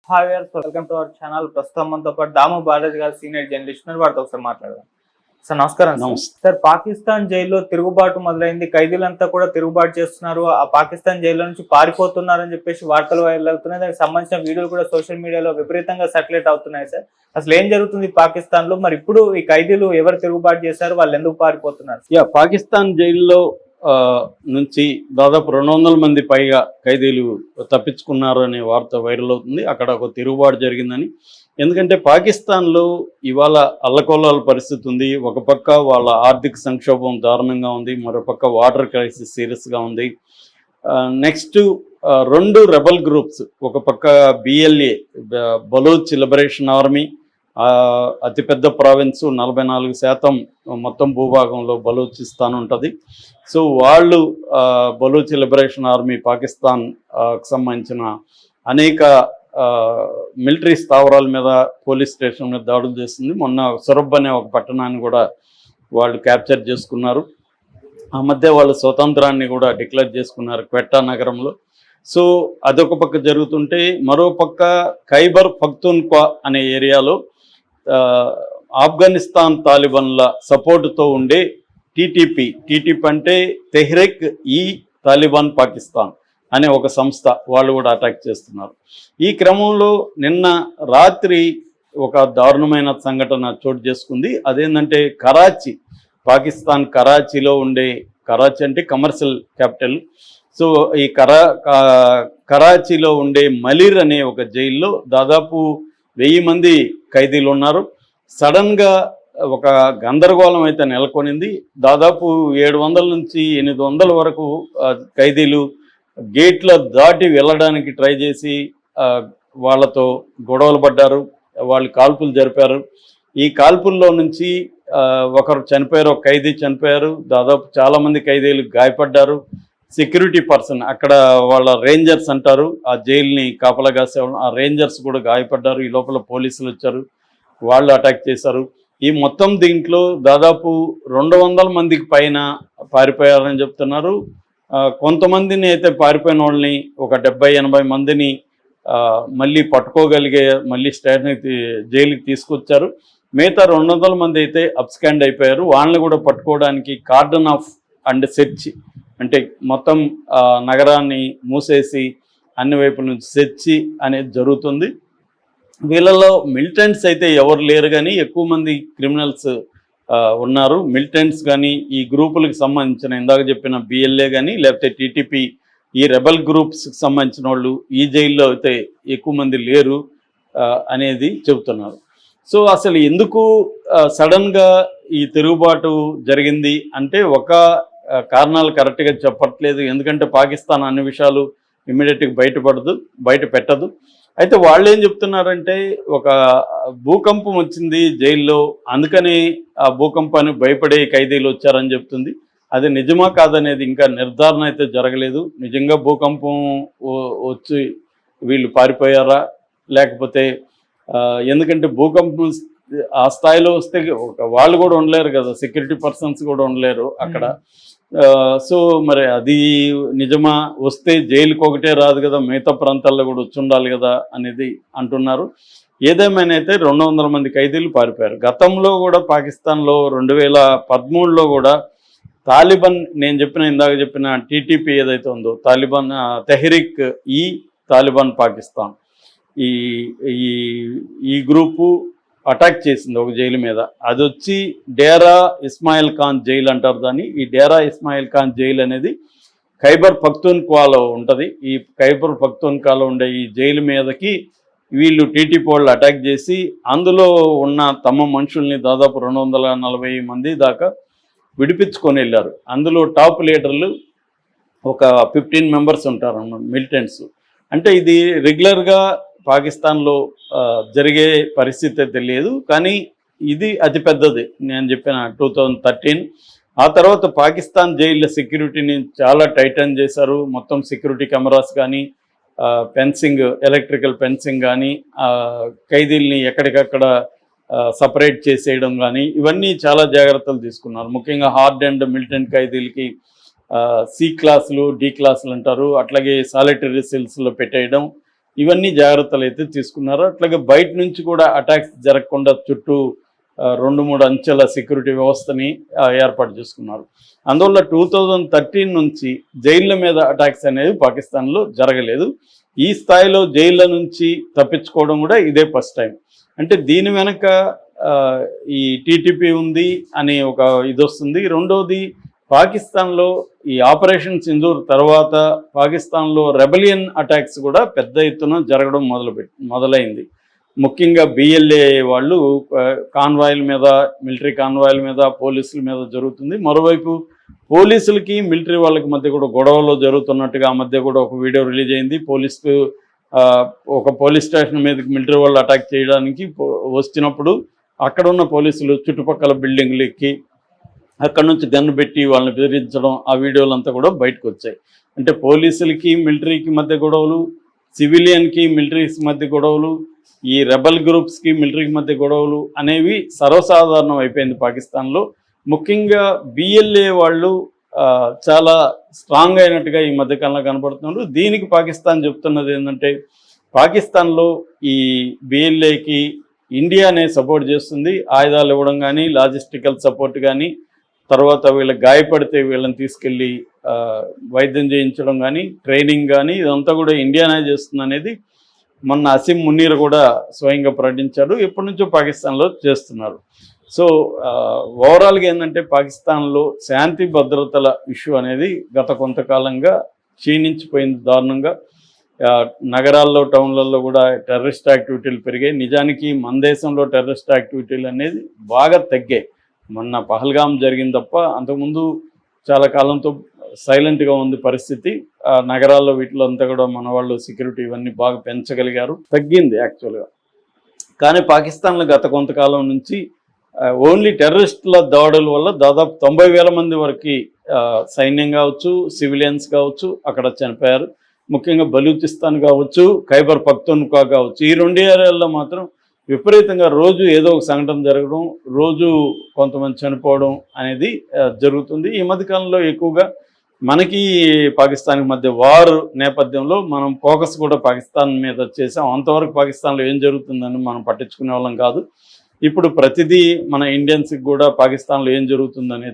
Hi viewers, welcome to our channel. ప్రస్తుతం మనతో పాటు దాము బాలాజీ గారు సీనియర్ జర్నలిస్ట్ ఉన్నారు. వారితో ఒకసారి మాట్లాడదాం. సార్ నమస్కారం. సార్, పాకిస్తాన్ జైల్లో తిరుగుబాటు మొదలైంది. ఖైదీలంతా కూడా తిరుగుబాటు చేస్తున్నారు. ఆ పాకిస్తాన్ జైల్లో నుంచి పారిపోతున్నారని చెప్పేసి వార్తలు వైరల్ అవుతున్నాయి. దానికి సంబంధించిన వీడియోలు కూడా సోషల్ మీడియాలో విపరీతంగా సర్క్యులేట్ అవుతున్నాయి. సార్, అసలు ఏం జరుగుతుంది పాకిస్తాన్ లో? మరి ఇప్పుడు ఈ ఖైదీలు ఎవరు తిరుగుబాటు చేశారు, వాళ్ళు ఎందుకు పారిపోతున్నారు? పాకిస్తాన్ జైల్లో నుంచి దాదాపు 200 మంది పైగా ఖైదీలు తప్పించుకున్నారు అనే వార్త వైరల్ అవుతుంది. అక్కడ ఒక తిరుగుబాటు జరిగిందని. ఎందుకంటే పాకిస్తాన్లో ఇవాళ అల్లకొల్లాల పరిస్థితి ఉంది. ఒక పక్క వాళ్ళ ఆర్థిక సంక్షోభం దారుణంగా ఉంది, మరోపక్క వాటర్ క్రైసిస్ సీరియస్గా ఉంది. నెక్స్ట్ 2 రెబల్ గ్రూప్స్, ఒక పక్క BLA బలూచ్ లిబరేషన్ ఆర్మీ, అతిపెద్ద ప్రావిన్స్, 44% మొత్తం భూభాగంలో బలూచిస్తాన్ ఉంటుంది. సో వాళ్ళు బలూచ్ లిబరేషన్ ఆర్మీ పాకిస్తాన్కి సంబంధించిన అనేక మిలిటరీ స్థావరాల మీద, పోలీస్ స్టేషన్ మీద దాడులు చేస్తుంది. మొన్న సొరబ్ అనే ఒక పట్టణాన్ని కూడా వాళ్ళు క్యాప్చర్ చేసుకున్నారు. ఆ మధ్య వాళ్ళు స్వతంత్రాన్ని కూడా డిక్లేర్ చేసుకున్నారు క్వెట్టా నగరంలో. సో అదొక పక్క జరుగుతుంటే, మరో పక్క ఖైబర్ పఖ్తూన్ఖ్వా అనే ఏరియాలో ఆఫ్ఘనిస్తాన్ తాలిబాన్ల సపోర్టుతో ఉండే టీటీపీ అంటే తెహ్రిక్ ఈ తాలిబాన్ పాకిస్తాన్ అనే ఒక సంస్థ, వాళ్ళు కూడా అటాక్ చేస్తున్నారు. ఈ క్రమంలో నిన్న రాత్రి ఒక దారుణమైన సంఘటన చోటు చేసుకుంది. అదేంటంటే కరాచీ, పాకిస్తాన్ కరాచీలో ఉండే, కరాచీ అంటే కమర్షియల్ క్యాపిటల్. సో ఈ కరాచీలో ఉండే మలీర్ అనే ఒక జైల్లో దాదాపు 1000 మంది ఖైదీలు ఉన్నారు. సడన్గా ఒక గందరగోళం అయితే నెలకొనింది. దాదాపు 700 నుంచి 800 వరకు ఖైదీలు గేట్ల దాటి వెళ్ళడానికి ట్రై చేసి వాళ్ళతో గొడవలు పడ్డారు. వాళ్ళు కాల్పులు జరిపారు. ఈ కాల్పుల్లో నుంచి ఒకరు చనిపోయారు, ఒక ఖైదీ చనిపోయారు. దాదాపు చాలామంది ఖైదీలు గాయపడ్డారు. సెక్యూరిటీ పర్సన్, అక్కడ వాళ్ళ రేంజర్స్ అంటారు, ఆ జైల్ని కాపలా కాసేవాళ్ళు, ఆ రేంజర్స్ కూడా గాయపడ్డారు. ఈ లోపల పోలీసులు వచ్చారు, వాళ్ళు అటాక్ చేశారు. ఈ మొత్తం దీంట్లో దాదాపు 200 మందికి పైన పారిపోయారని చెప్తున్నారు. కొంతమందిని అయితే పారిపోయిన వాళ్ళని, ఒక 70-80 మందిని మళ్ళీ పట్టుకోగలిగే, మళ్ళీ జైలుకి తీసుకొచ్చారు. మిగతా 200 మంది అయితే అబ్స్కాండ్ అయిపోయారు. వాళ్ళని కూడా పట్టుకోవడానికి కార్డన్ ఆఫ్ అండ్ సెర్చ్, అంటే మొత్తం నగరాన్ని మూసేసి అన్ని వైపుల నుంచి సెర్చ్ అనేది జరుగుతుంది. వీళ్ళలో మిలిటెంట్స్ అయితే ఎవరు లేరు, కానీ ఎక్కువ మంది క్రిమినల్స్ ఉన్నారు. మిలిటెంట్స్ కానీ, ఈ గ్రూపులకు సంబంధించిన ఇందాక చెప్పిన BLA కానీ, లేకపోతే TTP, ఈ రెబల్ గ్రూప్స్కి సంబంధించిన వాళ్ళు ఈ జైల్లో అయితే ఎక్కువ మంది లేరు అనేది చెబుతున్నారు. సో అసలు ఎందుకు సడన్గా ఈ తిరుగుబాటు జరిగింది అంటే, ఒక కారణాలు కరెక్ట్గా చెప్పట్లేదు. ఎందుకంటే పాకిస్తాన్ అన్ని విషయాలు ఇమ్మీడియట్గా బయట పెట్టదు. అయితే వాళ్ళు ఏం చెప్తున్నారంటే, ఒక భూకంపం వచ్చింది జైల్లో, అందుకని ఆ భూకంపానికి భయపడే ఖైదీలు వచ్చారని చెప్తుంది. అది నిజమా కాదనేది ఇంకా నిర్ధారణ అయితే జరగలేదు. నిజంగా భూకంపం వచ్చి వీళ్ళు పారిపోయారా, లేకపోతే ఎందుకంటే భూకంపం ఆ స్థాయిలో వస్తే వాళ్ళు కూడా ఉండలేరు కదా, సెక్యూరిటీ పర్సన్స్ కూడా ఉండలేరు అక్కడ. సో మరి అది నిజమా, వస్తే జైలుకి ఒకటే రాదు కదా, మిగతా ప్రాంతాల్లో కూడా వచ్చి ఉండాలి కదా అనేది అంటున్నారు. ఏదేమైనా అయితే 200 మంది ఖైదీలు పారిపోయారు. గతంలో కూడా పాకిస్తాన్లో 2013లో కూడా తాలిబాన్, ఇందాక చెప్పిన TTP ఏదైతే ఉందో, తాలిబాన్ తెహ్రిక్ ఈ తాలిబాన్ పాకిస్తాన్, ఈ గ్రూపు అటాక్ చేసింది ఒక జైలు మీద. అది వచ్చి డేరా ఇస్మాయిల్ ఖాన్ జైలు అంటారు దాన్ని. ఈ డేరా ఇస్మాయిల్ ఖాన్ జైలు అనేది ఖైబర్ పఖ్తూన్ఖ్వాలో ఉంటుంది. ఈ ఖైబర్ పఖ్తూన్ఖ్వాలో ఉండే ఈ జైలు మీదకి వీళ్ళు TTP వాళ్ళు అటాక్ చేసి అందులో ఉన్న తమ మనుషుల్ని దాదాపు 240 మంది దాకా విడిపించుకొని వెళ్ళారు. అందులో టాప్ లీడర్లు ఒక 15 మెంబర్స్ ఉంటారు మిలిటెంట్స్. అంటే ఇది రెగ్యులర్గా పాకిస్తాన్లో జరిగే పరిస్థితి తెలియదు, కానీ ఇది అతిపెద్దది. నేను చెప్పిన 2013 ఆ తర్వాత పాకిస్తాన్ జైళ్ళ సెక్యూరిటీని చాలా టైటన్ చేశారు. మొత్తం సెక్యూరిటీ కెమెరాస్ కానీ, ఫెన్సింగ్, ఎలక్ట్రికల్ ఫెన్సింగ్ కానీ, ఖైదీల్ని ఎక్కడికక్కడ సపరేట్ చేసేయడం కానీ, ఇవన్నీ చాలా జాగ్రత్తలు తీసుకున్నారు. ముఖ్యంగా హార్డ్ అండ్ మిలిటెంట్ ఖైదీలకి C క్లాసులు, D క్లాసులు అంటారు, అట్లాగే సాలిటరీ సెల్స్లో పెట్టేయడం, ఇవన్నీ జాగ్రత్తలు అయితే తీసుకున్నారు. అట్లాగే బయట నుంచి కూడా అటాక్స్ జరగకుండా చుట్టూ 2-3 అంచెల సెక్యూరిటీ వ్యవస్థని ఏర్పాటు చేసుకున్నారు. అందువల్ల 2013 నుంచి జైళ్ళ మీద అటాక్స్ అనేవి పాకిస్తాన్లో జరగలేదు. ఈ స్థాయిలో జైళ్ళ నుంచి తప్పించుకోవడం కూడా ఇదే ఫస్ట్ టైం. అంటే దీని వెనక ఈ టీటీపీ ఉంది అని ఒక ఇది వస్తుంది. రెండవది, పాకిస్తాన్లో ఈ ఆపరేషన్ సింధూర్ తర్వాత పాకిస్తాన్లో రెబలియన్ అటాక్స్ కూడా పెద్ద ఎత్తున జరగడం మొదలైంది. ముఖ్యంగా బిఎల్ఏ వాళ్ళు కాన్వాయిల మీద, మిలిటరీ కాన్వాయిల మీద, పోలీసుల మీద జరుగుతుంది. మరోవైపు పోలీసులకి మిలిటరీ వాళ్ళకి మధ్య కూడా గొడవలు జరుగుతున్నట్టుగా ఆ మధ్య కూడా ఒక వీడియో రిలీజ్ అయింది. ఒక పోలీస్ స్టేషన్ మీదకి మిలిటరీ వాళ్ళు అటాక్ చేయడానికి వచ్చినప్పుడు అక్కడ ఉన్న పోలీసులు చుట్టుపక్కల బిల్డింగ్లు ఎక్కి అక్కడ నుంచి గన్ను పెట్టి వాళ్ళని బెదిరించడం, ఆ వీడియోలు అంతా కూడా బయటకు వచ్చాయి. అంటే పోలీసులకి మిలిటరీకి మధ్య గొడవలు, సివిలియన్కి మిలిటరీకి మధ్య గొడవలు, ఈ రెబల్ గ్రూప్స్కి మిలిటరీకి మధ్య గొడవలు అనేవి సర్వసాధారణం అయిపోయింది పాకిస్తాన్లో. ముఖ్యంగా బిఎల్ఏ వాళ్ళు చాలా స్ట్రాంగ్ అయినట్టుగా ఈ మధ్యకాలంలో కనబడుతున్నారు. దీనికి పాకిస్తాన్ చెప్తున్నది ఏంటంటే, పాకిస్తాన్లో ఈ బిఎల్ఏకి ఇండియానే సపోర్ట్ చేస్తుంది. ఆయుధాలు ఇవ్వడం కానీ, లాజిస్టికల్ సపోర్ట్ కానీ, తర్వాత వీళ్ళకి గాయపడితే వీళ్ళని తీసుకెళ్ళి వైద్యం చేయించడం కానీ, ట్రైనింగ్ కానీ, ఇదంతా కూడా ఇండియానే చేస్తుంది అనేది మొన్న అసీం మునీర్ కూడా స్వయంగా ప్రకటించారు. ఎప్పటి నుంచో పాకిస్తాన్లో చేస్తున్నారు. సో ఓవరాల్గా ఏంటంటే, పాకిస్తాన్లో శాంతి భద్రతల ఇష్యూ అనేది గత కొంతకాలంగా క్షీణించిపోయింది దారుణంగా. నగరాల్లో, టౌన్లలో కూడా టెర్రరిస్ట్ యాక్టివిటీలు పెరిగాయి. నిజానికి మన దేశంలో టెర్రరిస్ట్ యాక్టివిటీలు అనేది బాగా తగ్గాయి. మొన్న పహల్గాం జరిగింది తప్ప అంతకుముందు చాలా కాలంతో సైలెంట్గా ఉంది పరిస్థితి. నగరాల్లో వీటిలో అంతా కూడా మన వాళ్ళు సెక్యూరిటీ ఇవన్నీ బాగా పెంచగలిగారు, తగ్గింది యాక్చువల్గా. కానీ పాకిస్తాన్లో గత కొంతకాలం నుంచి ఓన్లీ టెర్రరిస్టుల దాడుల వల్ల దాదాపు 90,000 మంది వరకు సైన్యం కావచ్చు, సివిలియన్స్ కావచ్చు అక్కడ చనిపోయారు. ముఖ్యంగా బలూచిస్తాన్ కావచ్చు, ఖైబర్ పఖ్తూన్ఖ్వా కావచ్చు, ఈ 2 ఏరియాల్లో మాత్రం విపరీతంగా రోజు ఏదో ఒక సంఘటన జరగడం, రోజు కొంతమంది చనిపోవడం అనేది జరుగుతుంది. ఈ మధ్యకాలంలో ఎక్కువగా మనకి పాకిస్తాన్కి మధ్య వార్ నేపథ్యంలో మనం ఫోకస్ కూడా పాకిస్తాన్ మీద చేసాం. అంతవరకు పాకిస్తాన్లో ఏం జరుగుతుందని మనం పట్టించుకునే వాళ్ళం కాదు. ఇప్పుడు ప్రతిదీ మన ఇండియన్స్కి కూడా పాకిస్తాన్లో ఏం జరుగుతుందనే